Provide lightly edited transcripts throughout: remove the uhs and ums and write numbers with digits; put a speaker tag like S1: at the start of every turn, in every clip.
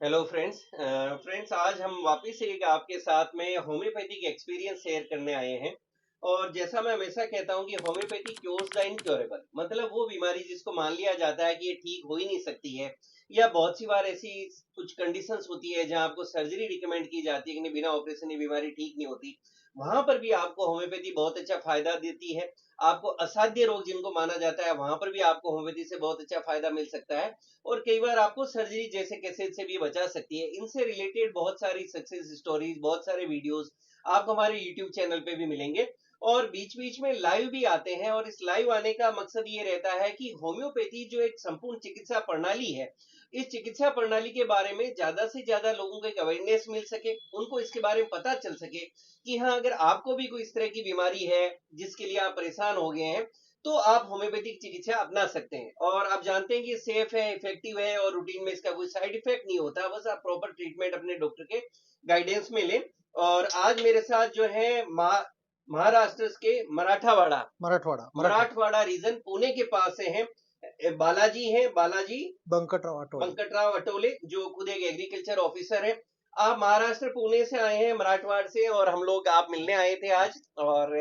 S1: Hello friends. आज हम वापस एक आपके साथ में होम्योपैथिक एक्सपीरियंस शेयर करने आए हैं। और जैसा मैं हमेशा कहता हूं कि होम्योपैथी क्योर्स द इनक्योरेबल, मतलब वो बीमारी जिसको मान लिया जाता है कि ये ठीक हो ही नहीं सकती है, या बहुत सी बार ऐसी कुछ कंडीशंस होती है जहां आपको सर्जरी रिकमेंड की जाती है कि नहीं, बिना ऑपरेशन ये बीमारी ठीक नहीं होती। वहां पर भी आपको होम्योपैथी बहुत अच्छा फायदा देती है। आपको असाध्य रोग जिनको माना जाता है वहां पर भी आपको होम्योपैथी से बहुत अच्छा फायदा मिल सकता है। और कई बार आपको सर्जरी जैसे केसेस से भी बचा सकती है। इनसे रिलेटेड बहुत सारी सक्सेस स्टोरीज, बहुत सारे वीडियोस आपको हमारे यूट्यूब चैनल पे भी मिलेंगे। और बीच बीच में लाइव भी आते हैं, और इस लाइव आने का मकसद ये रहता है कि होम्योपैथी जो एक संपूर्ण चिकित्सा प्रणाली है, इस चिकित्सा प्रणाली के बारे में ज्यादा से ज्यादा लोगों को एक अवेयरनेस मिल सके, उनको इसके बारे में पता चल सके कि हाँ, अगर आपको भी कोई इस तरह की बीमारी है जिसके लिए आप परेशान हो गए हैं, तो आप होम्योपैथिक चिकित्सा अपना सकते हैं। और आप जानते हैं कि सेफ है, इफेक्टिव है, और रूटीन में इसका कोई साइड इफेक्ट नहीं होता। बस आप प्रॉपर ट्रीटमेंट अपने डॉक्टर के गाइडेंस में लें। और आज मेरे साथ जो है महाराष्ट्र के मराठावाड़ा
S2: मराठवाड़ा मराठवाड़ा
S1: मराठवाड़ा रीजन पुणे के पास से हैं बालाजी हैं। बालाजी
S2: बंकटराव अटोले।
S1: बंकटराव अटोले, जो खुद एक एग्रीकल्चर ऑफिसर है। आप महाराष्ट्र पुणे से आए हैं, मराठवाड़ से, और हम लोग आप मिलने आए थे आज। और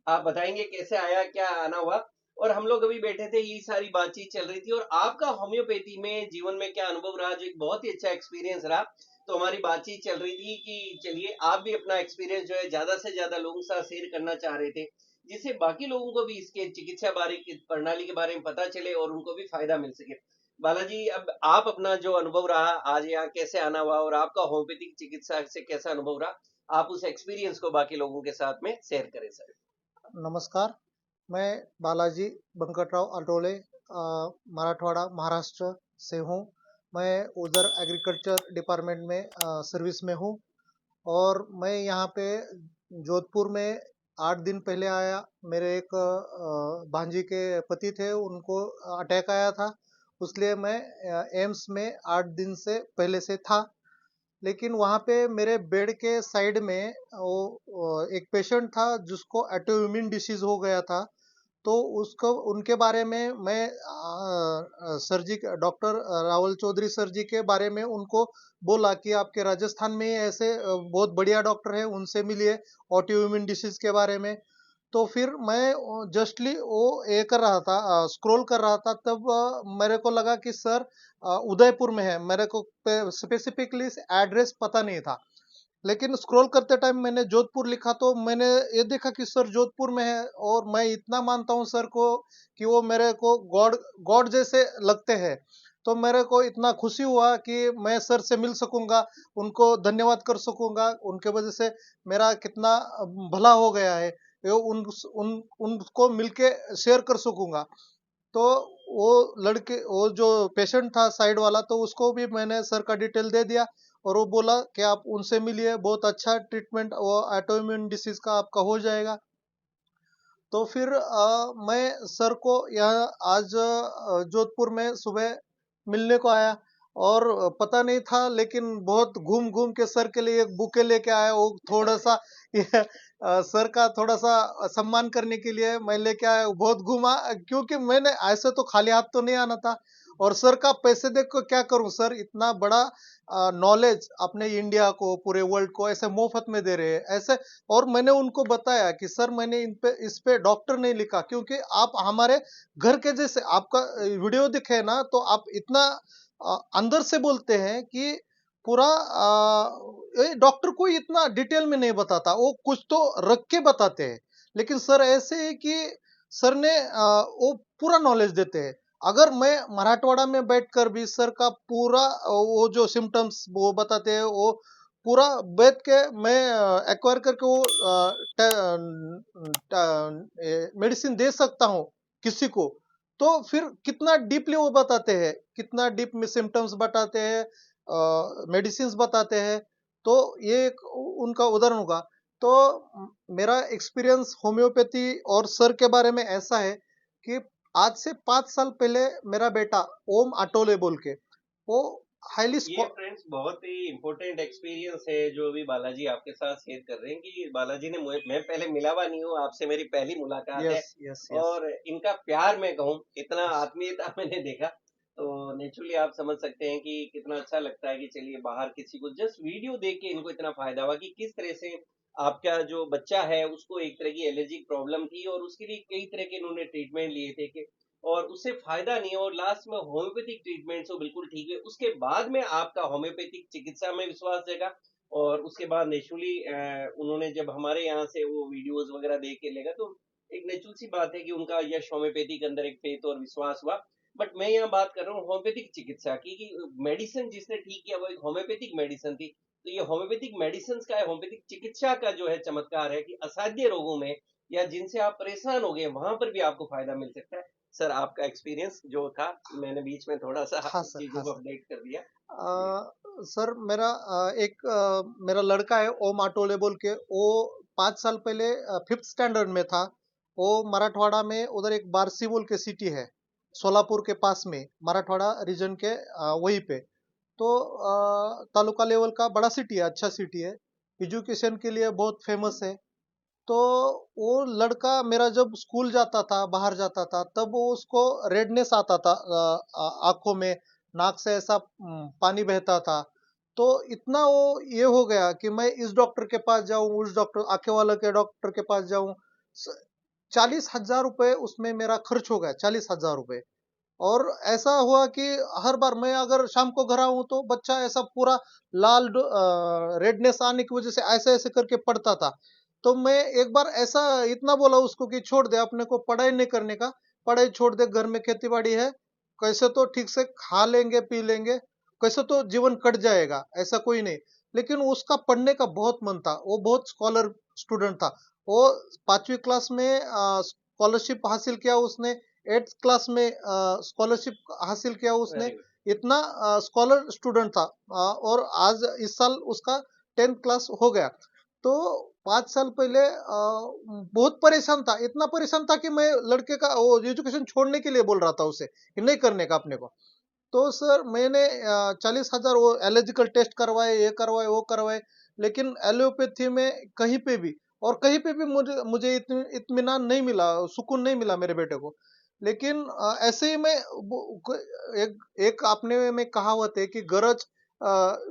S1: आप बताएंगे कैसे आया, क्या आना हुआ। और हम लोग अभी बैठे थे, यही सारी बातचीत चल रही थी, और आपका होम्योपैथी में जीवन में क्या अनुभव रहा, जो एक बहुत ही अच्छा एक्सपीरियंस रहा। तो हमारी बातचीत चल रही थी कि चलिए आप भी अपना एक्सपीरियंस जो है ज्यादा से ज्यादा लोगों के साथ शेयर करना चाह रहे थे, जिससे बाकी लोगों को भी इसके चिकित्सा बारे की प्रणाली के बारे में पता चले और उनको भी फायदा मिल सके। बालाजी, अब आप अपना जो अनुभव रहा, आज यहाँ कैसे आना हुआ, और आपका होम्योपैथिक चिकित्सा से कैसा अनुभव रहा, आप उस एक्सपीरियंस को बाकी लोगों के साथ में शेयर करें सर।
S2: नमस्कार। मैं बालाजी बंकटराव अटोले, मराठवाड़ा महाराष्ट्र से हूँ। मैं उधर एग्रीकल्चर डिपार्टमेंट में सर्विस में हूँ। और मैं यहाँ पे जोधपुर में 8 दिन पहले आया। मेरे एक भांजी के पति थे, उनको अटैक आया था। इसलिए मैं एम्स में 8 दिन से पहले से था। लेकिन वहाँ पे मेरे बेड के साइड में एक पेशेंट था जिसको ऑटोइम्यून डिसीज हो गया था। तो उसको उनके बारे में मैं सर जी, डॉक्टर राहुल चौधरी सर जी के बारे में उनको बोला कि आपके राजस्थान में ऐसे बहुत बढ़िया डॉक्टर है, उनसे मिलिए ऑटोइम्यून डिसीज के बारे में। तो फिर मैं जस्टली वो ये कर रहा था, स्क्रॉल कर रहा था, तब मेरे को लगा कि सर उदयपुर में है। मेरे को स्पेसिफिकली एड्रेस पता नहीं था। लेकिन स्क्रॉल करते टाइम मैंने जोधपुर लिखा, तो मैंने ये देखा कि सर जोधपुर में है। और मैं इतना मानता हूँ सर को कि वो मेरे को गॉड गॉड जैसे लगते हैं। तो मेरे को इतना खुशी हुआ कि मैं सर से मिल सकूंगा, उनको धन्यवाद कर सकूंगा, उनके वजह से मेरा कितना भला हो गया है, ये उनको मिलके शेयर कर सकूंगा। तो वो वो जो पेशेंट था साइड वाला, तो उसको भी मैंने सर का डिटेल दे दिया। और वो बोला कि आप उनसे मिलिए, बहुत अच्छा ट्रीटमेंट वो ऑटोइम्यून डिसीज का आपका हो जाएगा। तो फिर मैं सर को यहाँ आज जोधपुर में सुबह मिलने को आया। और पता नहीं था, लेकिन बहुत घूम घूम के सर के लिए एक बुके लेके आया। वो थोड़ा सा ये, सर का थोड़ा सा सम्मान करने के लिए मैं लेके आया। बहुत घूमा, क्योंकि मैंने ऐसे तो खाली हाथ तो नहीं आना था। और सर का पैसे देख को क्या करूं, सर इतना बड़ा नॉलेज अपने इंडिया को, पूरे वर्ल्ड को ऐसे मुफ्त में दे रहे हैं ऐसे। और मैंने उनको बताया कि सर मैंने इस पे डॉक्टर नहीं लिखा, क्योंकि आप हमारे घर के जैसे, आपका वीडियो दिखे ना, तो आप इतना अंदर से बोलते हैं कि पूरा डॉक्टर को इतना डिटेल में नहीं बताता, वो कुछ तो रख के बताते हैं। लेकिन सर ऐसे है कि सर ने वो पूरा नॉलेज देते हैं। अगर मैं मराठवाड़ा में बैठकर भी सर का पूरा वो जो सिम्टम्स वो बताते हैं, वो पूरा बैठ के मैं एक्वायर करके वो मेडिसिन दे सकता हूँ किसी को। तो फिर कितना डीपली वो बताते हैं, कितना डीप में सिम्टम्स बताते हैं, मेडिसिन बताते हैं। तो ये एक उनका उदाहरण होगा। तो मेरा एक्सपीरियंस होम्योपैथी और सर के बारे में ऐसा है कि आज से 5 साल पहले मेरा बेटा ओम अटोले बोल के, वो हाईली
S1: ये फ्रेंड्स बहुत ही इंपॉर्टेंट एक्सपीरियंस है जो अभी बालाजी आपके साथ शेयर कर रहे हैं, कि बालाजी ने मैं पहले मिला हुआ नहीं हूँ आपसे, मेरी पहली मुलाकात है।
S2: यस यस यस
S1: और इनका प्यार मैं कहूँ, इतना आत्मीयता मैंने देखा, तो नेचुरली आप समझ सकते हैं कि कितना अच्छा लगता है कि चलिए बाहर किसी को जस्ट वीडियो देख के इनको इतना फायदा हुआ कि किस तरह से आपका जो बच्चा है उसको एक तरह की एलर्जिक प्रॉब्लम थी और उसके लिए कई तरह के इन्होंने ट्रीटमेंट लिए थे कि और उससे फायदा नहीं और लास्ट में होम्योपैथिक ट्रीटमेंट से बिल्कुल ठीक है। उसके बाद में आपका होम्योपैथिक चिकित्सा में विश्वास जगा और उसके बाद नेचुरली उन्होंने जब हमारे यहाँ से वो वीडियोस वगैरह देख के लेगा तो एक नेचुरल सी बात है कि उनका यश होम्योपैथी के अंदर एक फेथ और विश्वास हुआ। बट मैं यहाँ बात कर रहा हूँ होम्योपैथिक चिकित्सा की कि मेडिसिन जिसने ठीक किया वो एक होम्योपैथिक मेडिसिन थी। तो ये होम्योपैथिक मेडिसिन का है, होम्योपैथिक चिकित्सा का जो है चमत्कार है कि असाध्य रोगों में या जिनसे आप परेशान हो गए वहां पर भी आपको फायदा मिल सकता है। सर आपका एक्सपीरियंस जो था, मैंने बीच में थोड़ा सा
S2: हाँ सर,
S1: चीजों
S2: हाँ
S1: को
S2: सर।
S1: अपडेट कर दिया जी।
S2: सर मेरा लड़का है ओम आटोले बोल के, वो 5 साल पहले 5th स्टैंडर्ड में था। वो मराठवाड़ा में उधर एक बारसी बोल के सिटी है, सोलापुर के पास में, मराठवाड़ा रीजन के वहीं पे। तो तालुका लेवल का बड़ा सिटी है, अच्छा सिटी है, एजुकेशन के लिए बहुत फेमस है। तो वो लड़का मेरा जब स्कूल जाता था, बाहर जाता था, तब वो उसको रेडनेस आता था आंखों में, नाक से ऐसा पानी बहता था। तो इतना वो ये हो गया कि मैं इस डॉक्टर के पास जाऊं, उस डॉक्टर आंखें वाले के डॉक्टर के पास जाऊं। 40,000 रुपए उसमें मेरा खर्च हो गया, 40,000 रुपए। और ऐसा हुआ कि हर बार मैं अगर शाम को घर आऊं तो बच्चा ऐसा पूरा रेडनेस आने की वजह से ऐसे ऐसे करके पड़ता था। तो मैं एक बार ऐसा इतना बोला उसको कि छोड़ दे, अपने को पढ़ाई नहीं करने का, पढ़ाई छोड़ दे, घर में खेती बाड़ी है, कैसे तो ठीक से खा लेंगे पी लेंगे, कैसे तो जीवन कट जाएगा, ऐसा कोई नहीं। लेकिन उसका पढ़ने का बहुत मन था, वो बहुत स्कॉलर स्टूडेंट था। वो 5वीं क्लास में स्कॉलरशिप हासिल किया उसने, 8th क्लास में स्कॉलरशिप हासिल किया उसने।
S1: Very good.
S2: इतना स्कॉलर स्टूडेंट था। और आज इस साल उसका 10th क्लास हो गया। तो 5 साल पहले बहुत परेशान था, इतना परेशान था कि मैं लड़के का वो एजुकेशन छोड़ने के लिए बोल रहा था उसे कि नहीं करने का अपने को। तो सर मैंने 40,000 वो एलर्जिकल टेस्ट करवाए, ये करवाए, वो करवाए, लेकिन एलोपैथी में कहीं पे भी, और कहीं पे भी मुझे मुझे इत्मीनान नहीं मिला, सुकून नहीं मिला मेरे बेटे को। लेकिन ऐसे ही मैं एक एक अपने में कहावत है कि गरज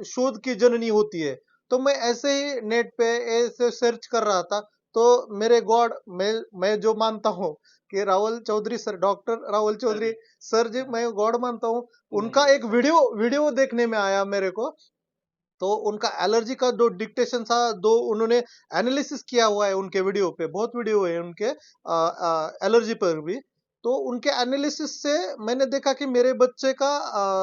S2: शोध की जननी होती है। तो मैं ऐसे ही नेट पे ऐसे सर्च कर रहा था। तो मेरे गॉड, मैं जो मानता हूँ कि Rahul Chaudhary sir, doctor Rahul
S1: sir
S2: Chaudhary
S1: ji.
S2: Sir ji मैं गॉड मानता हूँ। उनका
S1: नहीं
S2: एक वीडियो वीडियो देखने में आया मेरे को। तो उनका एलर्जी का जो डिक्टेशन था, दो उन्होंने एनालिसिस किया हुआ है उनके वीडियो पे, बहुत वीडियो है उनके एलर्जी पर भी। तो उनके एनालिसिस से मैंने देखा कि मेरे बच्चे का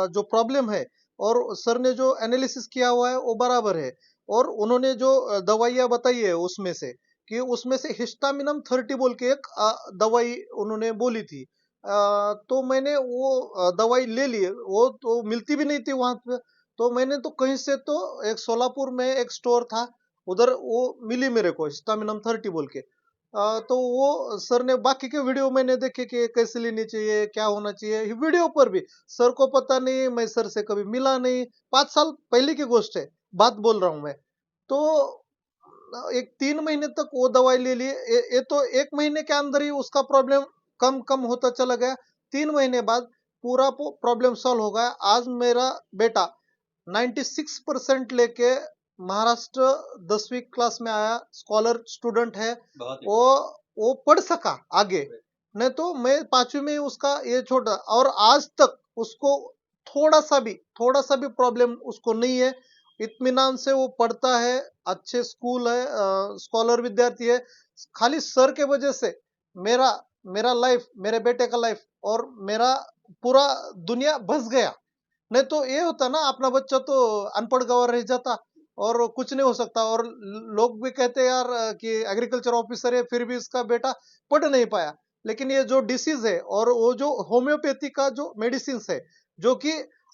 S2: जो प्रॉब्लम है, और सर ने जो एनालिसिस किया हुआ है वो बराबर है। और उन्होंने जो दवाइयाँ बताई है उसमें से, कि उसमें से हिस्टामिनम 30 बोल के एक दवाई उन्होंने बोली थी। तो मैंने वो दवाई ले ली, वो तो मिलती भी नहीं थी वहां पे। तो मैंने तो कहीं से तो एक सोलापुर में एक स्टोर था, उधर वो मिली मेरे को स्टामिनम 30 बोल के। तो वो सर ने बाकी के वीडियो मैंने देखे कि कैसे लेनी चाहिए, क्या होना चाहिए, वीडियो पर भी। सर को पता नहीं, मैं सर से कभी मिला नहीं, 5 साल पहले की गोष्ट है, बात बोल रहा हूँ मैं। तो एक 3 महीने तक वो दवाई ले ली, ये तो 1 महीने के अंदर ही उसका प्रॉब्लम कम कम होता चला गया। 3 महीने बाद पूरा प्रॉब्लम सॉल्व हो गया। आज मेरा बेटा 96% लेके महाराष्ट्र 10वीं क्लास में आया, स्कॉलर स्टूडेंट है।
S1: बहुत ही
S2: वो वो पढ़ सका आगे, नहीं तो मैं 5वीं में ही उसका ये छोड़ा, और आज तक उसको थोड़ा सा भी प्रॉब्लम उसको नहीं है। इत्मीनान से वो पढ़ता है, अच्छे स्कूल है, स्कॉलर विद्यार्थी है। खाली सर के वजह से मेरा मेरा लाइफ, मेरे बेटे का लाइफ और मेरा पूरा दुनिया बस गया। नहीं तो ये होता ना, अपना बच्चा तो अनपढ़ गंवार रह जाता और कुछ नहीं हो सकता। और लोग भी कहते यार कि एग्रीकल्चर ऑफिसर है फिर भी इसका बेटा पढ़ नहीं पाया। लेकिन ये जो डिसीज है और वो जो होम्योपैथी का जो मेडिसिन है, जो कि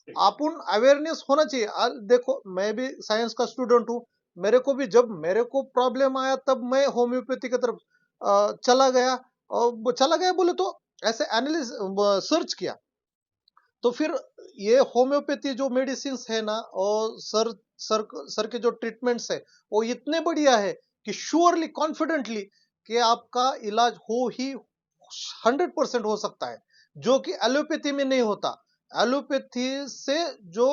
S2: अपन अवेयरनेस होना चाहिए। देखो मैं भी साइंस का स्टूडेंट हूँ, मेरे को भी जब मेरे को प्रॉब्लम आया तब मैं होम्योपैथी की तरफ चला गया। और चला गया बोले तो ऐसे एनालिस सर्च किया। तो फिर ये होम्योपैथी जो मेडिसिन है ना, और सर सर के जो ट्रीटमेंट्स है वो इतने बढ़िया है कि श्योरली कॉन्फिडेंटली कि आपका इलाज हो ही 100% हो सकता है, जो कि एलोपैथी में नहीं होता। एलोपैथी से जो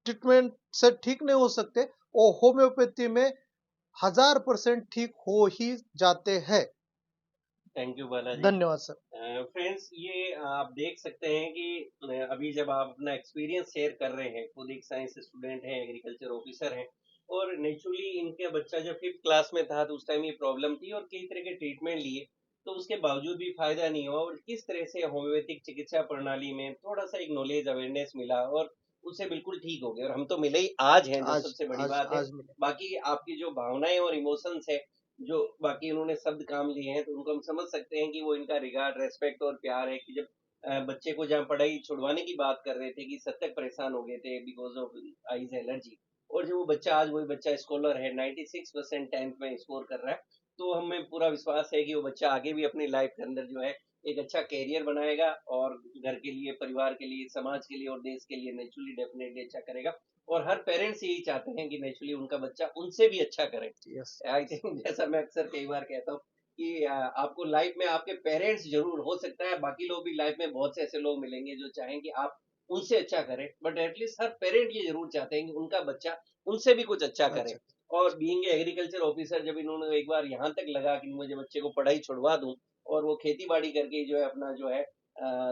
S2: ट्रीटमेंट से ठीक नहीं हो सकते, वो होम्योपैथी में 1000% ठीक हो ही जाते हैं।
S1: Thank you Balaji.
S2: धन्यवाद सर।
S1: फ्रेंड्स, ये आप देख सकते हैं कि अभी जब आप अपना एक्सपीरियंस शेयर कर रहे हैं, खुद एक साइंस स्टूडेंट हैं, एग्रीकल्चर ऑफिसर हैं, और नेचुरली इनका बच्चा जब 5th क्लास में था तो उस टाइम ये प्रॉब्लम थी और कई तरह के ट्रीटमेंट लिए, तो उसके बावजूद भी फायदा नहीं हुआ, और किस तरह से होम्योपैथिक चिकित्सा प्रणाली में थोड़ा सा एक नॉलेज अवेयरनेस मिला और उससे बिल्कुल ठीक हो गया, और हम तो मिले ही आज हैं, जो
S2: आज
S1: सबसे बड़ी
S2: आज
S1: बात है।
S2: आज मिले।
S1: बाकी आपकी जो भावनाएं और इमोशंस है, जो बाकी उन्होंने शब्द काम लिए हैं, तो उनको हम समझ सकते हैं कि वो इनका रिगार्ड, रेस्पेक्ट और प्यार है कि जब बच्चे को जहाँ पढ़ाई छुड़वाने की बात कर रहे थे कि सद तक परेशान हो गए थे बिकॉज ऑफ आईज एलर्जी, और जो वो बच्चा आज वही बच्चा स्कॉलर है, 96% 10th में स्कोर कर रहा है, तो हमें पूरा विश्वास है कि वो बच्चा आगे भी अपनी लाइफ के अंदर जो है एक अच्छा कैरियर बनाएगा, और घर के लिए, परिवार के लिए, समाज के लिए और देश के लिए नेचुरली डेफिनेटली अच्छा करेगा। और हर पेरेंट्स यही चाहते हैं कि नेचुरली उनका बच्चा उनसे भी अच्छा करे।
S2: यस।
S1: आई थिंक जैसा मैं अक्सर कई बार कहता हूँ कि आपको लाइफ में आपके पेरेंट्स जरूर, हो सकता है बाकी लोग भी लाइफ में बहुत से ऐसे लोग मिलेंगे जो चाहें कि आप उनसे अच्छा करें, बट एटलीस्ट हर पेरेंट ये जरूर चाहते हैं कि उनका बच्चा उनसे भी कुछ अच्छा करे।
S2: अच्छा।
S1: और बीइंग एग्रीकल्चर ऑफिसर, जब इन्होंने एक बार यहाँ तक लगा कि मुझे बच्चे को पढ़ाई छुड़वा दूं, और वो खेती बाड़ी करके जो है अपना जो है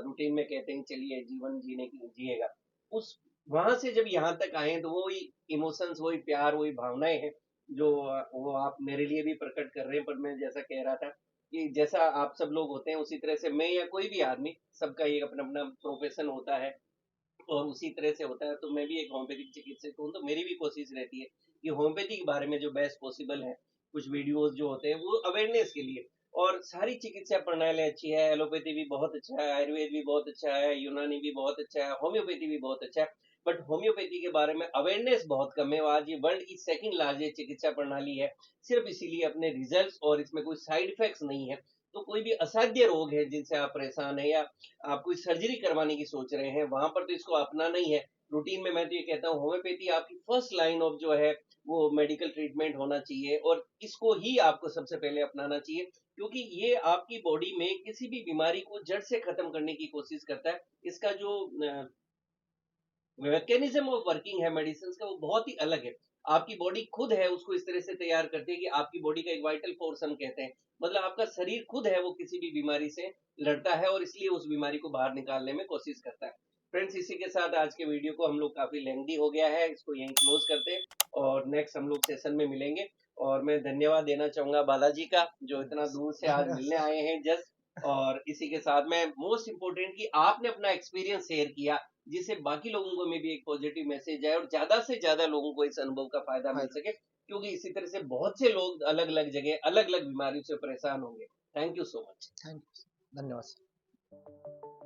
S1: रूटीन में कहते हैं चलिए जीवन जीने की जिएगा, उस वहां से जब यहाँ तक आए तो वही इमोशंस, वही प्यार, वही भावनाएं हैं जो वो आप मेरे लिए भी प्रकट कर रहे हैं। पर मैं जैसा कह रहा था कि जैसा आप सब लोग होते हैं उसी तरह से मैं या कोई भी आदमी, सबका एक अपना अपना प्रोफेशन होता है, और उसी तरह से होता है। तो मैं भी एक होम्योपैथिक चिकित्सक हूँ, तो मेरी भी कोशिश रहती है कि होम्योपैथी के बारे में जो बेस्ट पॉसिबल है, कुछ वीडियोस जो होते हैं वो अवेयरनेस के लिए। और सारी चिकित्सा प्रणाली अच्छी है, एलोपैथी भी बहुत अच्छा है, आयुर्वेद भी बहुत अच्छा है, यूनानी भी बहुत अच्छा है, होम्योपैथी भी बहुत अच्छा है, बट होम्योपैथी के बारे में अवेयरनेस बहुत कम है। वो आज ये वर्ल्ड की सेकंड लार्जेस्ट चिकित्सा प्रणाली है, सिर्फ इसीलिए अपने रिजल्ट्स, और इसमें कोई साइड इफेक्ट्स नहीं है। तो कोई भी असाध्य रोग है जिनसे आप परेशान है, या आप कोई सर्जरी करवाने की सोच रहे हैं, वहां पर तो इसको अपनाना ही है रूटीन में। मैं तो ये कहता हूँ होम्योपैथी आपकी फर्स्ट लाइन ऑफ जो है वो मेडिकल ट्रीटमेंट होना चाहिए, और इसको ही आपको सबसे पहले अपनाना चाहिए, क्योंकि ये आपकी बॉडी में किसी भी बीमारी को जड़ से खत्म करने की कोशिश करता है। इसका जो मैकेनिज्म ऑफ वर्किंग है मेडिसिन का, वो बहुत ही अलग है। आपकी बॉडी खुद है उसको इस तरह से तैयार करती है कि आपकी बॉडी का एक वाइटल फोर्स हम कहते हैं, मतलब आपका शरीर खुद है वो किसी भी बीमारी से लड़ता है, और इसलिए उस बीमारी को बाहर निकालने में कोशिश करता है। फ्रेंड्स, इसी के साथ आज के वीडियो को हम लोग, काफी लेंथी हो गया है, इसको यहीं क्लोज करते हैं, और नेक्स्ट हम लोग सेशन में मिलेंगे। और मैं धन्यवाद देना चाहूंगा बालाजी का, जो इतना दूर से आज
S2: धन्यवाद
S1: मिलने
S2: सर।
S1: आए हैं जस्ट। और इसी के साथ में मोस्ट इम्पोर्टेंट कि आपने अपना एक्सपीरियंस शेयर किया, जिससे बाकी लोगों को में भी एक पॉजिटिव मैसेज आए और ज्यादा से ज्यादा लोगों को इस अनुभव का फायदा मिल
S2: फायदा।
S1: सके, क्योंकि इसी तरह से बहुत से लोग अलग अलग जगह अलग अलग बीमारियों से परेशान होंगे। Thank you so much.
S2: Thank you. धन्यवाद सर।